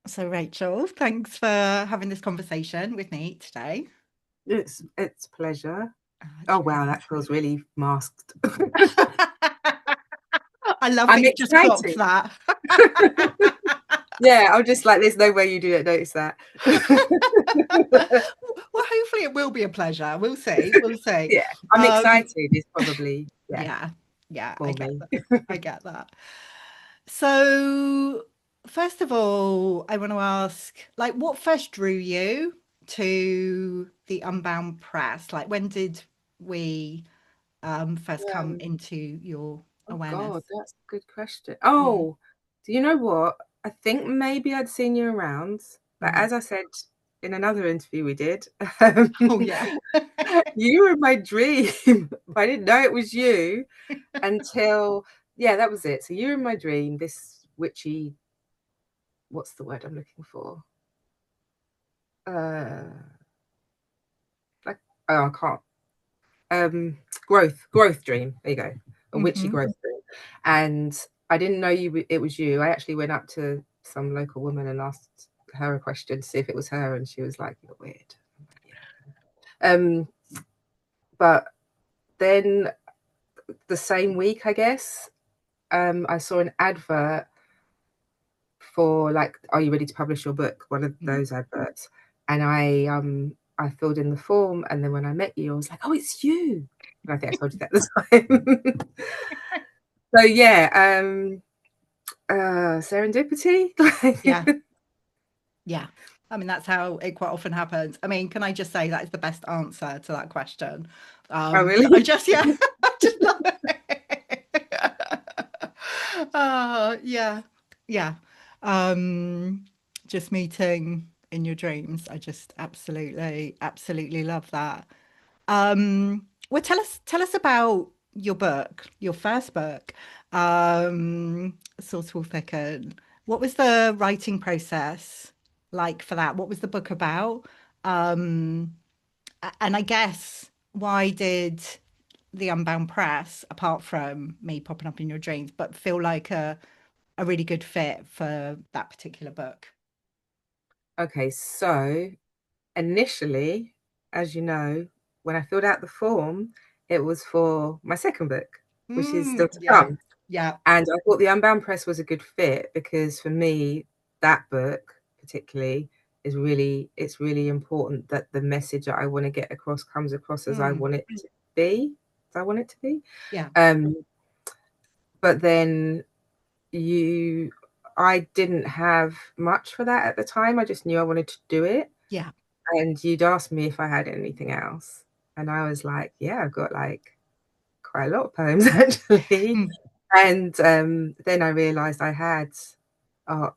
So, Rachel, thanks for having this conversation with me today. It's a pleasure. Oh It's wow, really. that feels really masked. I love that I'm you just clocked excited. that. Yeah, I'm just like, there's no way you didn't notice that. Well, hopefully it will be a pleasure. We'll see. We'll see. Yeah, I'm Um, excited is probably, yeah, yeah, yeah, I for get me. that. I get that. So, first of all, I want to ask, like, what first drew you to the Unbound Press? Like, when did we first come Um, into your oh awareness? God, that's a good question. Yeah. Oh, do you know what? I think maybe I'd seen you around, but Mm. as I said in another interview we did, Oh, yeah. you were in my dream. I didn't know it was you until, yeah, that was it. So you were in my dream, this witchy, what's the word I'm looking for? Uh, like, oh, I can't. Growth dream. There you go, a witchy Hmm. growth dream. And I didn't know it was you. I actually went up to some local woman and asked her a question to see if it was her, and she was like, "You're weird." Yeah. But then the same week, I guess, I saw an advert for like, "Are you ready to publish your book?" One of those adverts, and I filled in the form, and then when I met you, I was like, "Oh, it's you!" And I think I told you that at the time. So yeah, serendipity. Yeah. Yeah. I mean, that's how it quite often happens. I mean, can I just say that is the best answer to that question? Oh I really? just, yeah, I just love it. Yeah. Yeah. Um, just meeting in your dreams. I just absolutely, absolutely love that. Well, tell us about your book, your first book, Sauce Will Thicken. What was the writing process like for that? What was the book about? Um, and I guess why did the Unbound Press, apart from me popping up in your dreams, but feel like a really good fit for that particular book? Okay, so initially, as you know, when I filled out the form, it was for my second book, which is still to Yeah, come. yeah. And I thought the Unbound Press was a good fit because for me, that book particularly it's really important that the message that I want to get across comes across as I Mm, want it to be, as I want it to be. yeah, Um, but then you I didn't have much for that at the time. I just knew I wanted to do it. yeah. And you'd asked me if I had anything else. And I was like, yeah, I've got like quite a lot of poems actually. Mm, And then I realized I had uh,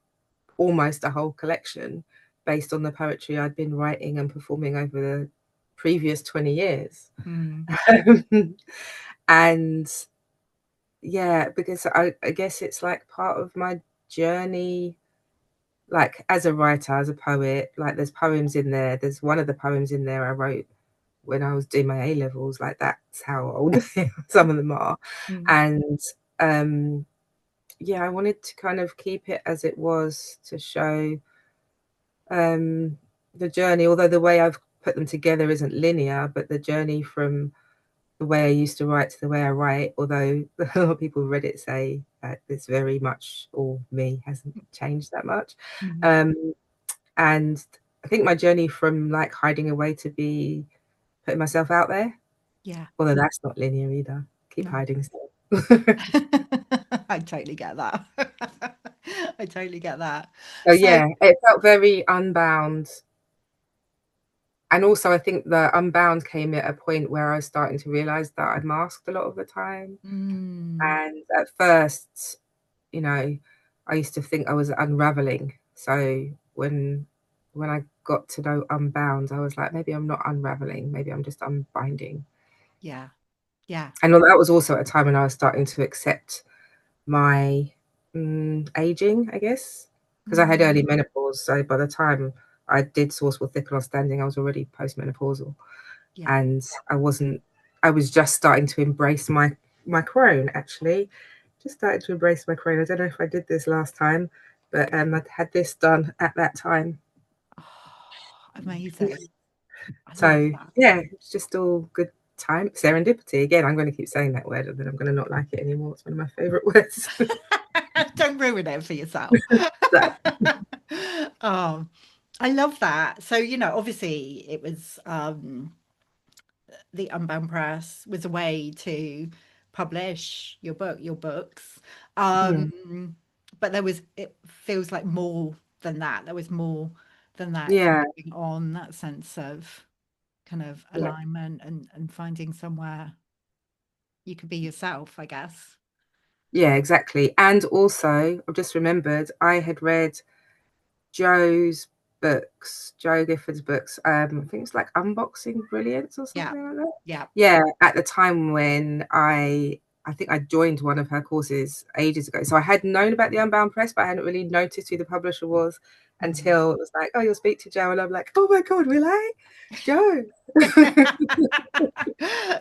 almost a whole collection based on the poetry I'd been writing and performing over the previous 20 years. mm, And yeah, because I guess it's like part of my journey, like as a writer, as a poet, like there's poems in there. There's one of the poems in there I wrote when I was doing my A levels, like that's how old some of them are. mm. And um, yeah, I wanted to kind of keep it as it was to show the journey, although the way I've put them together isn't linear, but the journey from the way I used to write to the way I write, although a lot of people who read it say that it's very much all me, hasn't changed that much. Mhm. Um, and I think my journey from like hiding away to be putting myself out there, Yeah, although that's not linear either. Keep no. hiding still. I totally get that. I totally get that. So So, yeah, it felt very unbound. And also I think the unbound came at a point where I was starting to realize that I'd masked a lot of the time. mm, And at first, you know, I used to think I was unraveling. So when I got to know unbound, I was like, maybe I'm not unraveling, maybe I'm just unbinding. yeah, yeah. And that was also at a time when I was starting to accept my aging, I guess, because I had early Mm, menopause. So by the time I did Sourceful Thick and Standing, I was already postmenopausal, yeah. and I wasn't. I was just starting to embrace my crone. Actually, just started to embrace my crone. I don't know if I did this last time. but I'd had this done at that time. Oh, amazing. I love So that. yeah, it's just all good time. Serendipity. Again, I'm going to keep saying that word, and then I'm going to not like it anymore. It's one of my favorite words. Don't ruin it for yourself. So, Oh, I love that. So, obviously it was the Unbound Press was a way to publish your books. mm, But it feels like more than that. There was more than that yeah, going on, that sense of kind of yeah, alignment and finding somewhere you could be yourself, I guess. yeah, exactly. And also, I've just remembered I had read Joe's books, Joe Gifford's books. I think it's like Unboxing Brilliance or Yeah. something like that. Yeah. Yeah, at the time when I think I joined one of her courses ages ago. So I had known about the Unbound Press, but I hadn't really noticed who the publisher was Mm. until it was like, oh, you'll speak to Joe. And I'm like, oh my God, will I? Joe.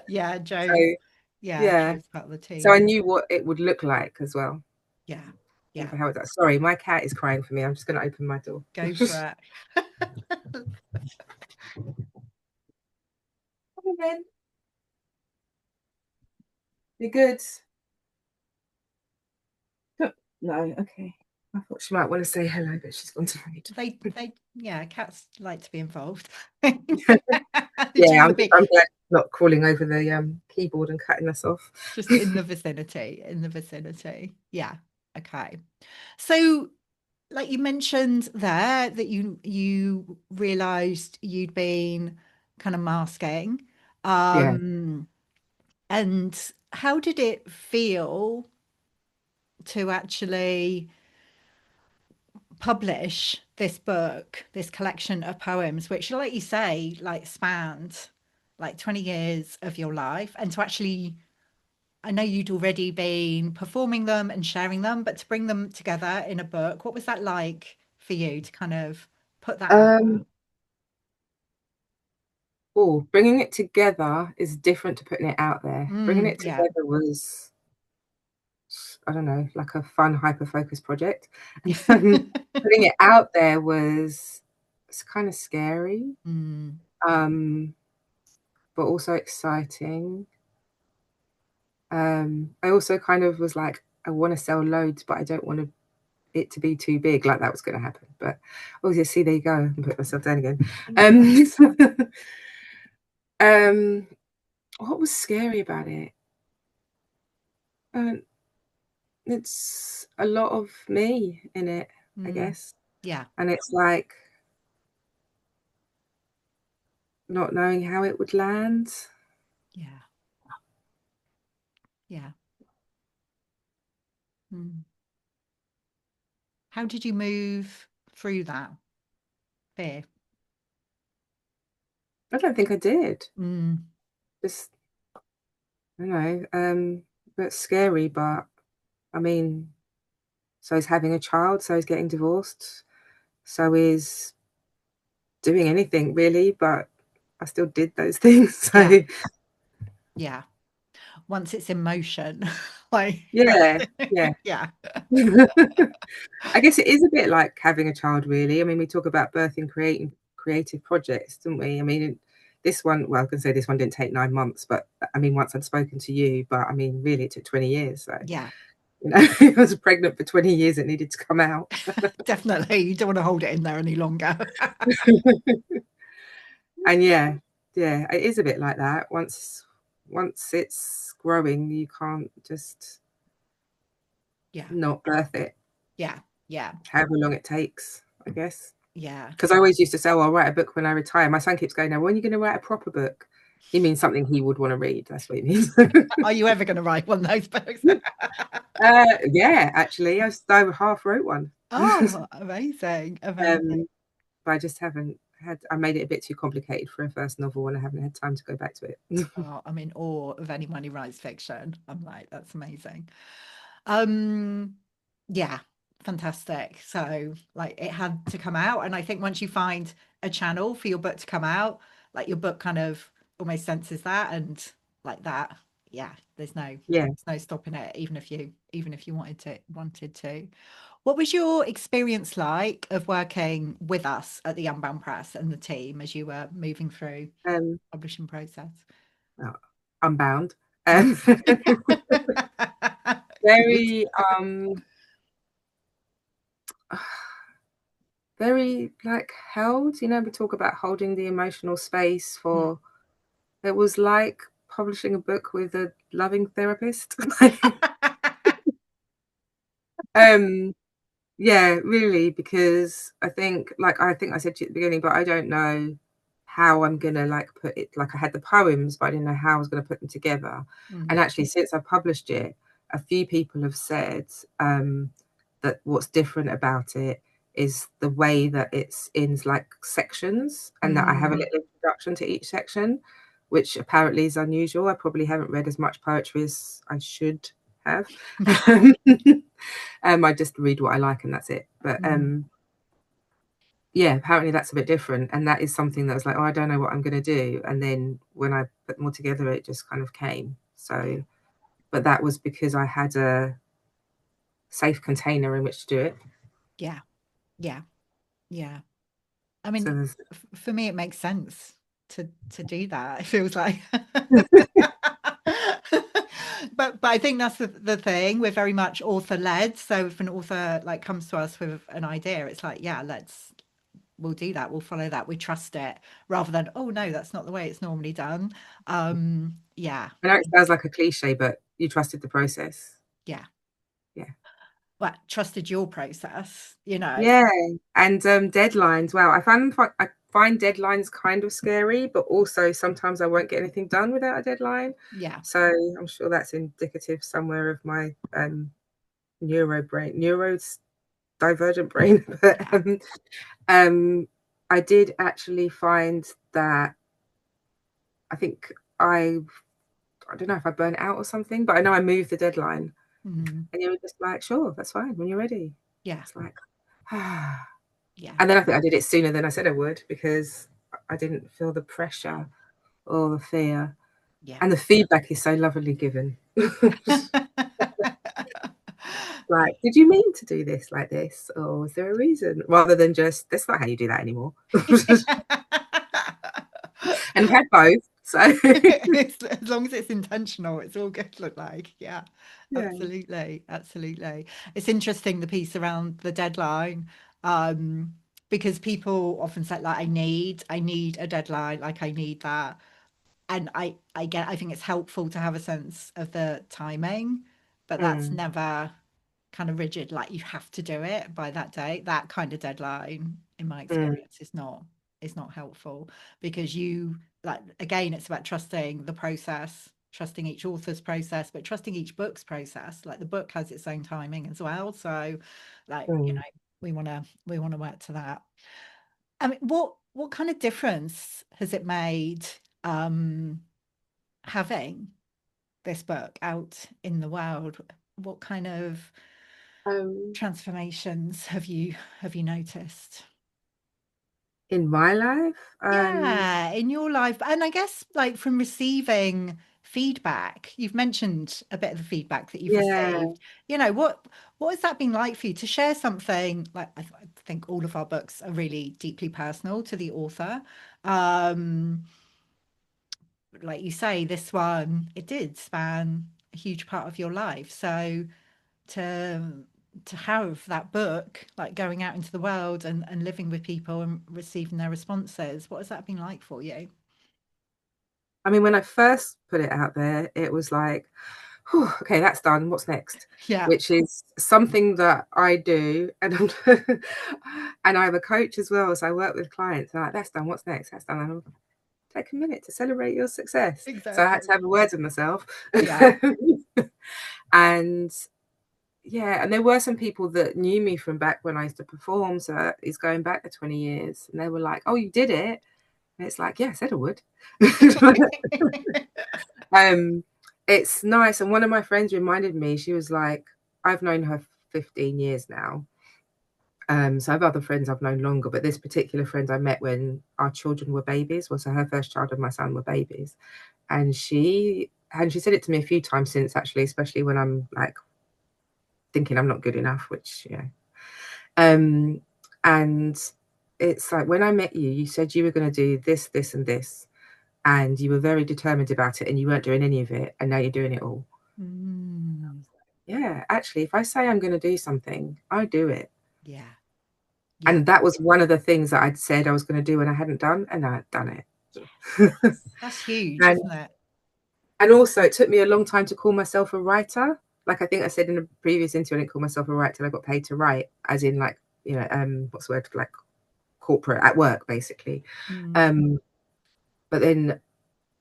Yeah, So yeah. Joe's part of the So I team. knew what it would look like as well. Yeah. And Yeah. for how it's sorry, my cat is crying for me. I'm just gonna open my door. Go for it. Come on then. You're good. No, okay. I thought she might want to say hello, but she's gone to hide. Yeah, cats like to be involved. Did you Yeah, want to be I'm glad not crawling over the keyboard and cutting us off. just in the vicinity? In the vicinity. Yeah. Okay. So, like you mentioned there, that you realized you'd been kind of masking. Yeah. Um, and how did it feel to actually publish this book, this collection of poems, which, like you say, like spanned like 20 years of your life, and to actually, I know you'd already been performing them and sharing them, but to bring them together in a book, what was that like for you to kind of put that out there? Um, oh, bringing it together is different to putting it out there. Bringing it Yeah. together was, I don't know, like a fun, hyper-focused project. Putting it out there was it's kind of scary, Mm, um, but also exciting. I also kind of was like, I want to sell loads, but I don't want it to be too big, like that was going to happen. But oh, yeah, see, there you go. I can put myself down again. Um, what was scary about it? Um, it's a lot of me in it, I mm, guess. yeah. And it's like not knowing how it would land. Yeah. Yeah. Mm. How did you move through that fear? I don't think I did. Mm, Just, I don't know, but scary. But I mean, so is having a child, so is getting divorced, so is doing anything really. But I still did those things. yeah. So Yeah. Once it's in motion, like, yeah, yeah. yeah. I guess it is a bit like having a child, really. I mean, we talk about birthing creating creative projects, don't we? I mean, this one, well, I can say this one didn't take 9 months, but I mean, once I'd spoken to you, but I mean, really, it took 20 years. So, Yeah. I was pregnant for 20 years, it needed to come out. Definitely. You don't want to hold it in there any longer. And yeah, it is a bit like that. Once it's growing, you can't just Yeah. not birth it, Yeah. Yeah. however long it takes, I guess. Yeah. Because I always used to say, oh, I'll write a book when I retire. My son keeps going, now, when are you going to write a proper book? He means something he would want to read. That's what he means. Are you ever going to write one of those books? Yeah, actually, I half wrote one. Oh, amazing. Amazing. um, but I just haven't I made it a bit too complicated for a first novel and I haven't had time to go back to it. Oh, I'm in awe of anyone who writes fiction. I'm like, that's amazing. Um, yeah, fantastic. So, like, it had to come out, and I think once you find a channel for your book to come out, like your book kind of almost senses that, and like that, yeah, Yeah. there's no stopping it, even if you wanted to. What was your experience like of working with us at the Unbound Press and the team as you were moving through Um, publishing process? oh, Unbound. Yes. Good. Very, very like held. You know, we talk about holding the emotional space Mm. for. It was like publishing a book with a loving therapist. um, Yeah, really, because I think I said to you at the beginning, but I don't know how I'm gonna like put it. Like I had the poems, but I didn't know how I was gonna put them together. And Mm. actually, since I published it, a few people have said that what's different about it is the way that it's in like sections, and that I have a Mm. little introduction to each section, which apparently is unusual. I probably haven't read as much poetry as I should have. I just read what I like and that's it. But Mm. yeah, apparently that's a bit different, and that is something that was like, oh, I don't know what I'm going to do. And then when I put them all together, it just kind of came. Yeah. So, but that was because I had a safe container in which to do it. Yeah. Yeah. Yeah. I So mean, there's, for me, it makes sense to do that. It feels like, but I think that's the thing. We're very much author led. So if an author like comes to us with an idea, it's like, yeah, we'll do that. We'll follow that. We trust it rather than, oh no, that's not the way it's normally done. Yeah, I know it sounds like a cliche, but you trusted the process. yeah. Yeah. Well, trusted your process, you know. Yeah, and deadlines. Wow, I find deadlines kind of scary, but also sometimes I won't get anything done without a deadline. Yeah, So I'm sure that's indicative somewhere of my neuros divergent brain. But yeah. um, I did actually find that I think I don't know if I burnt out or something, but I know I moved the deadline, Mhm. and you were just like, sure, that's fine when you're ready. Yeah, It's like, ah. yeah, And then I think I did it sooner than I said I would because I didn't feel the pressure or the fear. yeah. And the feedback is so lovely given. Like, did you mean to do this like this? Or was there a reason? Rather than just, that's not how you do that anymore. And I've had both. So, As long as it's intentional, it's all good, look like. Yeah, yeah. absolutely. Absolutely. It's interesting the piece around the deadline, um, because people often say, like, I need a deadline, like I need that. And I think it's helpful to have a sense of the timing, but that's Mm, never kind of rigid, like you have to do it by that date. That kind of deadline, in my mm, experience, is not helpful because you like again, it's about trusting the process, trusting each author's process, but trusting each book's process. Like the book has its own timing as well. So like, you mm. know, we want to work to that. I mean, what kind of difference has it made having this book out in the world? What kind of Um, transformations have you noticed? in my life, Yeah, in your life, and I guess like from receiving feedback, you've mentioned a bit of the feedback that you've yeah. received. You know, what has that been like for you to share something like I think all of our books are really deeply personal to the author. Um, like you say, this one, it did span a huge part of your life. So to to have that book like going out into the world and living with people and receiving their responses, what has that been like for you? I mean, when I first put it out there, it was like, whew, okay, that's done. What's next? Yeah, Which is something that I do, and and I'm a coach as well, so I work with clients. And I'm like, that's done. What's next? That's done. And I'm, take a minute to celebrate your success. So I had to exactly. have a word with myself, Yeah. and yeah, and there were some people that knew me from back when I used to perform. So it's going back to 20 years, and they were like, "Oh, you did it." And it's like, yeah, I said I would. um, it's nice. And one of my friends reminded me, she was like, I've known her 15 years now. So I have other friends I've known longer, but this particular friend I met when our children were babies, was her first child and my son were babies. And she and she said it to me a few times since, actually, especially when I'm like thinking I'm not good enough, which, yeah. And it's like, when I met you, you said you were going to do this, this, and this, and you were very determined about it, and you weren't doing any of it, and now you're doing it all. Mm. Yeah, actually, if I say I'm going to do something, I do it. Yeah. Yeah. And that was one of the things that I'd said I was going to do and I hadn't done, and I had done it. That's huge, and isn't it? and also, it took me a long time to call myself a writer. Like, I think I said in a previous interview, I didn't call myself a writer till I got paid to write, as in, like, what's the word, like corporate at work, basically. Mm. But then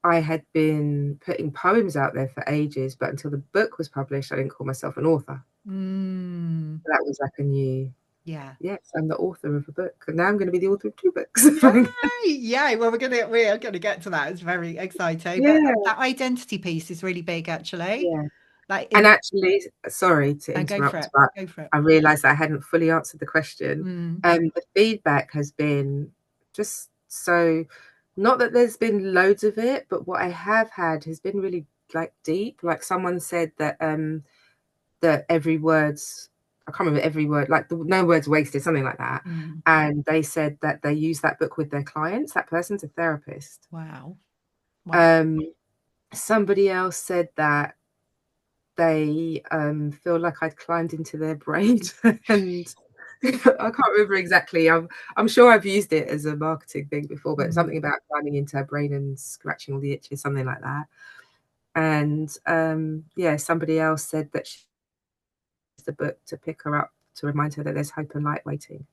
I had been putting poems out there for ages, but until the book was published, I didn't call myself an author. Mm. That was like a new, Yeah. yes, I'm the author of a book, and now I'm going to be the author of 2 books. Yay! Yay! Well, we are gonna get to that. It's very exciting. But Yeah, that identity piece is really big, actually. yeah. Like And in actually, sorry to and go for interrupt, it. but Go for it. I realised I hadn't fully answered the question. Mm. The feedback has been just so, not that there's been loads of it, but what I have had has been really like deep. Like, someone said that that every word's, I can't remember every word, like no words wasted, something like that. Mm. And they said that they use that book with their clients. That person's a therapist. Wow. Wow. Um, Somebody else said that they feel like I'd climbed into their brain, and I can't remember exactly. I'm sure I've used it as a marketing thing before, but Mm. something about climbing into her brain and scratching all the itches, something like that. And yeah, somebody else said that she used the book to pick her up, to remind her that there's hope and light waiting.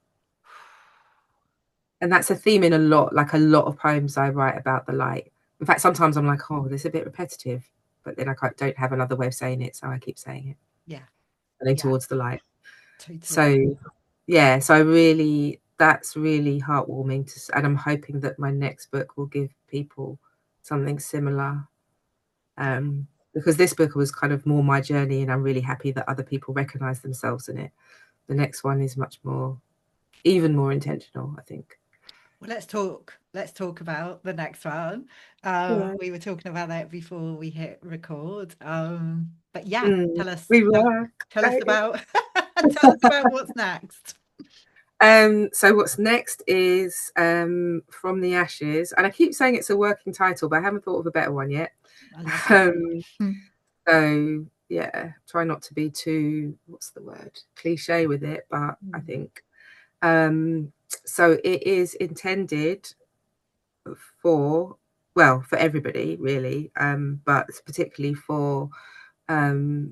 And that's a theme in a lot of poems I write about the light. In fact, sometimes I'm like, oh, this is a bit repetitive, but then don't have another way of saying it, so I keep saying it. Yeah. And then Yeah. towards the light. Totally. So yeah, so I really, that's really heartwarming and I'm hoping that my next book will give people something similar. Yeah. Because this book was kind of more my journey, and I'm really happy that other people recognize themselves in it. The next one is much more, even more intentional, I think. Well, let's talk about the next one. Yeah. We were talking about that before we hit record. But yeah, Mm, tell us we tell, were tell us excited. about tell us about what's next. So what's next is From the Ashes, and I keep saying it's a working title, but I haven't thought of a better one yet. I love that. Um, so yeah, try not to be too, what's the word, cliche with it, but I think so it is intended for, well, for everybody really, but particularly for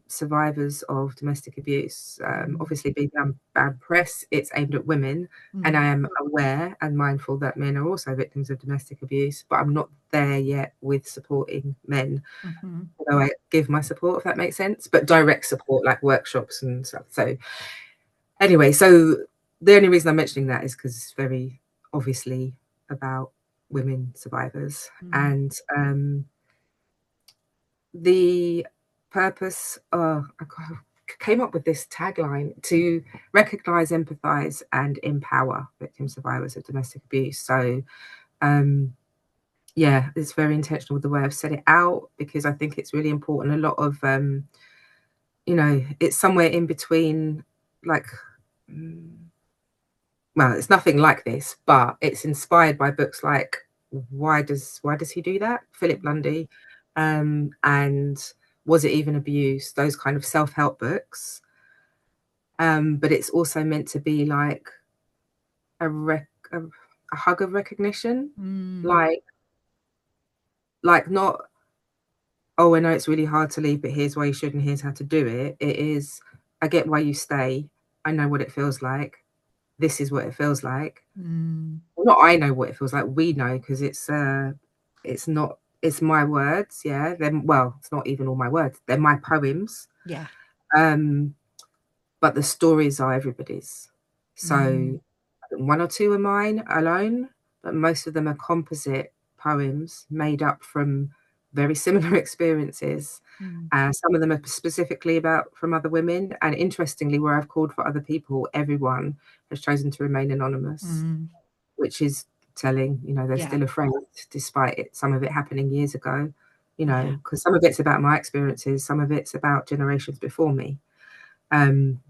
survivors of domestic abuse. Obviously, being Unbound Press, it's aimed at women, and I am aware and mindful that men are also victims of domestic abuse, but I'm not there yet with supporting men. Mm-hmm. Although I give my support, if that makes sense, but Yeah. direct support, like workshops and stuff. So anyway, so the only reason I'm mentioning that is because it's very obviously about women survivors. Mm. And the purpose, I came up with this tagline: to recognize, empathize, and empower victim survivors of domestic abuse. So yeah, it's very intentional with the way I've set it out, because I think it's really important. A lot of it's somewhere in between, like well, it's nothing like this, but it's inspired by books like Why Does He Do That? Philip Lundy, and Was It Even Abuse? Those kind of self-help books. But it's also meant to be like a hug of recognition, Mm. like not, oh, I know it's really hard to leave, but here's why you shouldn't. Here's how to do it. It is, I get why you stay. I know what it feels like. This is what it feels like. Mm. Well, not I know what it feels like. We know, because it's not, it's my words. Yeah. Then, well, it's not even all my words. They're my poems. Yeah. Um, but the stories are everybody's. Mm. So one or two are mine alone, but most of them are composite poems made up from very similar experiences. Mm. Some of them are specifically about from other women. And interestingly, where I've called for other people, everyone has chosen to remain anonymous, Mm. which is telling. They're Yeah. still afraid, despite some of it happening years ago. you Yeah. know, because some of it's about my experiences, some of it's about generations before me.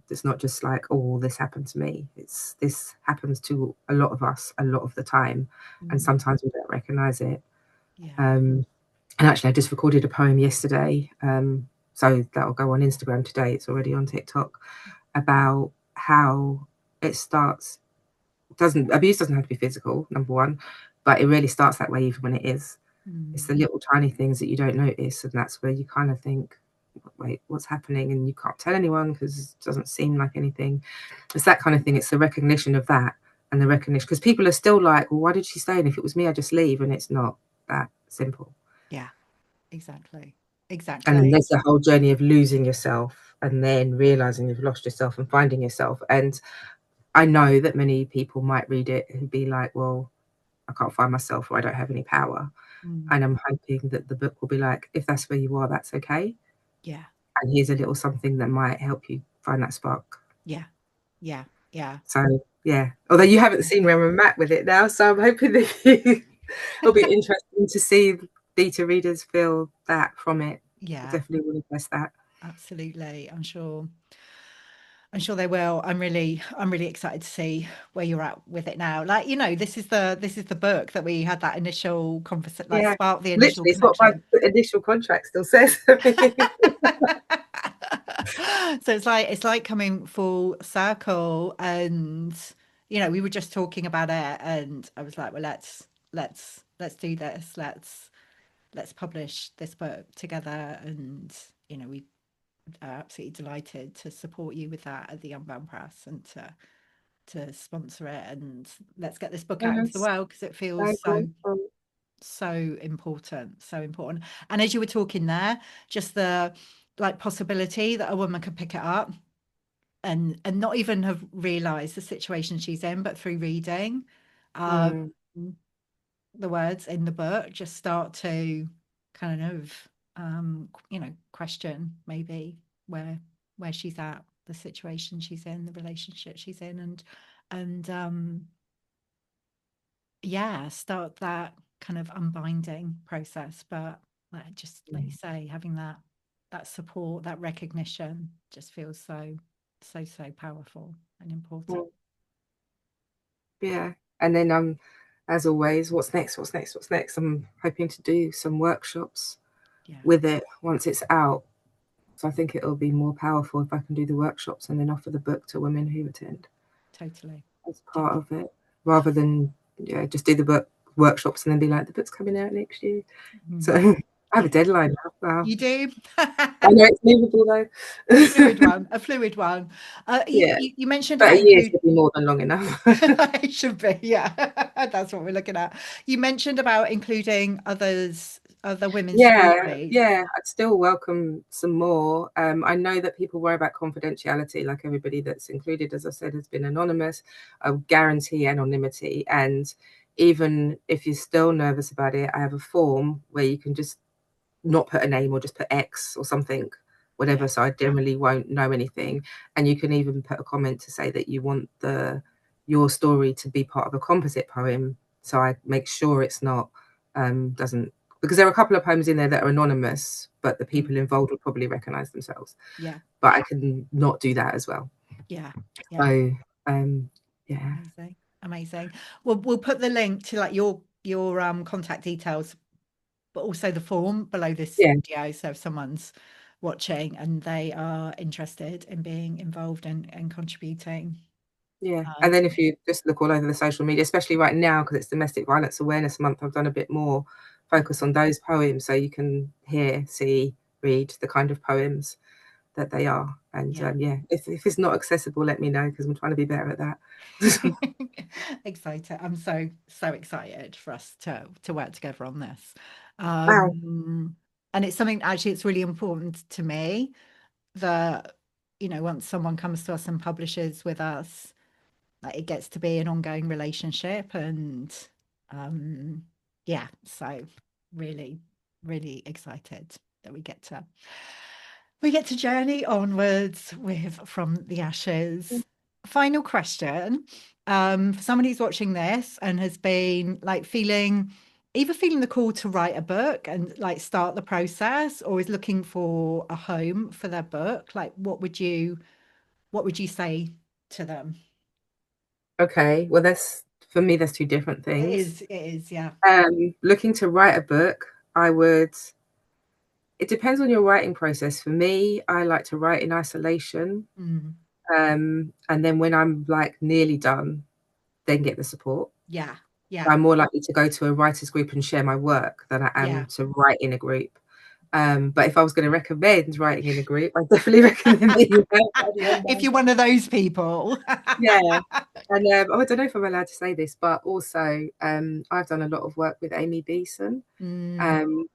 It's not just like, oh, this happened to me. It's this happens to a lot of us a lot of the time, and Mm. sometimes we don't recognize it. Yeah. And actually, I just recorded a poem yesterday, so that'll go on Instagram today. It's already on TikTok, about how it starts. Doesn't abuse doesn't have to be physical, number one, but it really starts that way even when it is. It's Mm. the little tiny things that you don't notice, and that's where you kind of think, wait, what's happening? And you can't tell anyone because it doesn't seem like anything. It's that kind of thing. It's the recognition of that, and the recognition, because people are still like, well, why did she stay? And if it was me, I'd just leave. And it's not that simple. Yeah. Exactly. And then Exactly. there's the whole journey of losing yourself and then realizing you've lost yourself and finding yourself. And I know that many people might read it and be like, well, I can't find myself, or I don't have any power. Mm. And I'm hoping that the book will be like, if that's where you are, that's okay. Yeah. And here's a little something that might help you find that spark. Yeah. Yeah. Yeah. So yeah, although you haven't seen where I'm at with it now, so I'm hoping that it'll be interesting to see beta readers feel that from it. I Yeah. definitely want to test that. Absolutely. I'm sure they will. I'm really excited to see where you're at with it now. Like, this is the book that we had that initial conversation, like Yeah, spark the initial literally, it's what my connection. initial contract still says. So it's like coming full circle, and we were just talking about it, and I was like, well, let's do this. Let's publish this book together, and we are absolutely delighted to support you with that at the Unbound Press, and to sponsor it, and let's get this book out into the Yes, world because it feels so grateful. so important, so important. And as you were talking there, just the like possibility that a woman could pick it up and not even have realized the situation she's in, but through reading um, Mm, the words in the book, just start to kind of question maybe where she's at, the situation she's in, the relationship she's in, and yeah, start that kind of unbinding process. But just like you mm, say, having that support, that recognition just feels so powerful and important. mm. Yeah, and then as always, what's next? What's next? What's next? I'm hoping to do some workshops Yeah, with it once it's out. So I think it'll be more powerful if I can do the workshops and then offer the book to women who attend totally. as part Totally. of it, rather than just do the book workshops and then be like, the book's coming out next year. So Mhm. I have a Yeah, deadline now. Wow. you do. I know it's movable A though. fluid one, a fluid one. Yeah, You mentioned but a about year include. should be more than long enough. It should be, yeah. That's what we're looking at. You mentioned about including other women's Yeah, stories. yeah, I'd still welcome some more. I know that people worry about confidentiality, like everybody that's included, as I said, has been anonymous. I would guarantee anonymity. And even if you're still nervous about it, I have a form where you can just not put a name or just put X or something, Yeah, whatever. So I generally won't know anything. And you can even put a comment to say that you want your story to be part of a composite poem. So I make sure it's not doesn't, because there are a couple of poems in there that are anonymous, but the mm, people involved would probably recognize themselves. yeah, But I can not do that as well. yeah, yeah. So yeah, Amazing, amazing. We'll put the link to like your contact details, but also the form below this yeah. video. So if someone's watching and they are interested in being involved and contributing, Yeah, um, and then if you just look all over the social media, especially right now, because it's Domestic Violence Awareness Month, I've done a bit more focus on those poems, so you can hear, see, read the kind of poems that they are. And yeah. yeah, if it's not accessible, let me know because I'm trying to be better at that. Excited. I'm so excited for us to work together on this. Wow. And it's something actually it's really important to me that once someone comes to us and publishes with us, like it gets to be an ongoing relationship, and um yeah, so really, really excited that we get to journey onwards with From the Ashes. Final question. For someone who's watching this and has been like feeling either feeling the call to write a book and like start the process, or is looking for a home for their book, like what would you say to them? Okay, well, that's for me, that's two different It things. is, it is, yeah. Looking to write a book, I would. It depends on your writing process. For me, I like to write in isolation, Mm, and then when I'm like nearly done, then get the support. yeah, yeah, I'm more likely to go to a writers group and share my work than I am yeah. to write in a group. But if I was going to recommend writing in a group, I definitely recommend that you have the If Unbound you're Press. one of those people. Yeah. And oh, I don't know if I'm allowed to say this, but also I've done a lot of work with Amy Beeson. Mm, Um,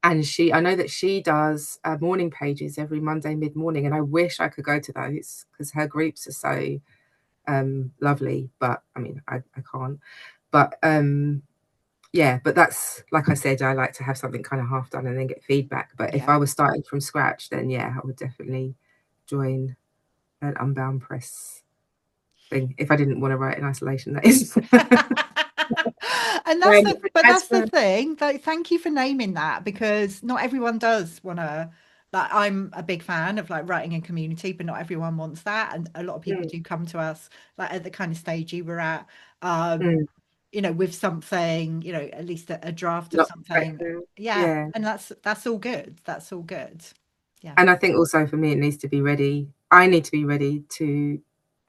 and I know that she does morning pages every Monday mid morning, and I wish I could go to those because her groups are so lovely. But I mean, I can't. But yeah, but that's like I said, I like to have something kind of half done and then get feedback. But if yeah. I was starting from scratch, then yeah, I would definitely join an Unbound Press thing if I didn't want to write in isolation. That is. And that's the But but as that's the for thing. Like, thank you for naming that, because not everyone does want to. Like, I'm a big fan of like writing in community, but not everyone wants that. And a lot of people mm, do come to us like at the kind of stage you were at, um, mm, with something, at least a draft of not something. perfection, Yeah, yeah. and that's all good. That's all good. Yeah, And I think also for me, it needs to be ready. I need to be ready to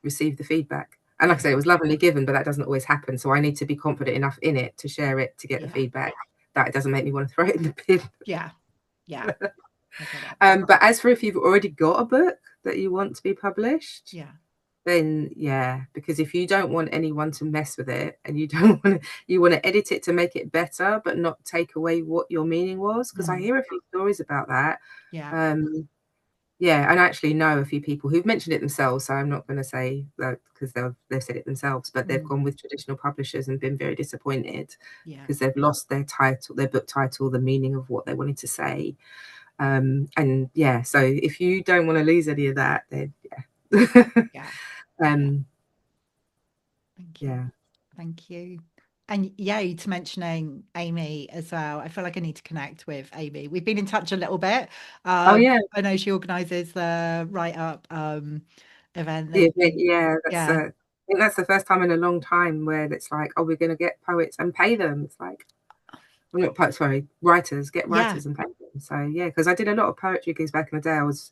receive the feedback. And like I yeah, say, it was lovingly given, but that doesn't always happen. So I need to be confident enough in it to share it, to get the yeah, feedback, that it doesn't make me want to throw it in the bin. yeah, yeah. I get it. But as for if you've already got a book that you want to be published, Yeah, then yeah, because if you don't want anyone to mess with it and you don't want to, you want to edit it to make it better, but not take away what your meaning was. Because I mm, hear a few stories about that. yeah, Um, Yeah, and I actually know a few people who've mentioned it themselves, so I'm not going to say that because they've said it themselves, but they've mm, gone with traditional publishers and been very disappointed yeah, because they've lost their title, their book title, the meaning of what they wanted to say. And yeah, so if you don't want to lose any of that, then yeah. yeah, yeah. um, Thank you. yeah. Thank you. And yeah, to mentioning Amy as well. I feel like I need to connect with Amy. We've been in touch a little bit. Oh yeah, I know she organises the Write Up event the that event, you, yeah, that's yeah, I think that's the first time in a long time where it's like, oh, we're going to get poets and pay them. It's like, well, not poets, sorry, writers, get yeah, writers and pay them. So yeah, because I did a lot of poetry gigs back in the day. I was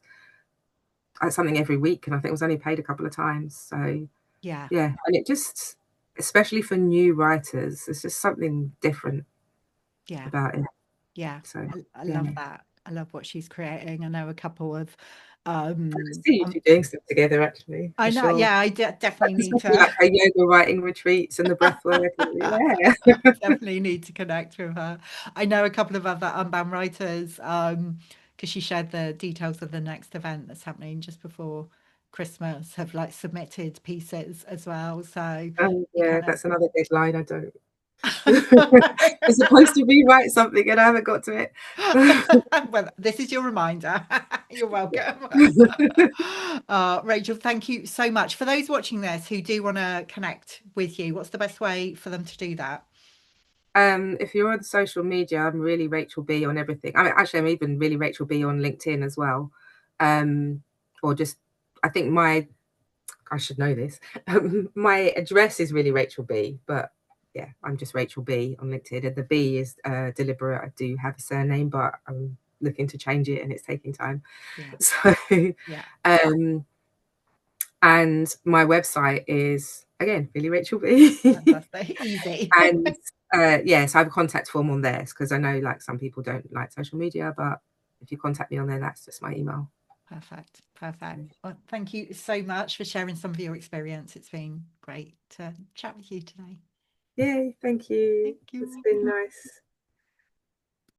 at something every week, and I think I was only paid a couple of times. So yeah, yeah, and it just, especially for new writers, there's just something different yeah, about it. yeah. So I yeah, love that. I love what she's creating. I know a couple of I can see you um two doing stuff together actually, I for know, sure. yeah, definitely need Especially to like her yoga writing retreats and the breath work. Yeah. definitely need to connect with her. I know a couple of other Unbound writers, because she shared the details of the next event that's happening just before Christmas, have like submitted pieces as well. So you Yeah, kind that's another deadline. I don't. of I'm supposed to rewrite something and I haven't got to it. well, this is your reminder. You're welcome. Rachel, thank you so much. For those watching this who do want to connect with you, what's the best way for them to do that? If you're on social media, I'm really Rachael B on everything. I mean, actually, I'm even really Rachael B on LinkedIn as well. Um, or just, I think I should know this. My address is really Rachael B, but yeah, I'm just Rachael B on LinkedIn. And the B is deliberate. I do have a surname, but I'm looking to change it and it's taking time. Yeah, So, yeah, um, and my website is again, really Rachael B. fantastic. Easy. And yeah, so I have a contact form on there because I know like some people don't like social media, but if you contact me on there, that's just my email. Perfect. Perfect. Well, thank you so much for sharing some of your experience. It's been great to chat with you today. Yay, thank you. Thank It's you. been nice.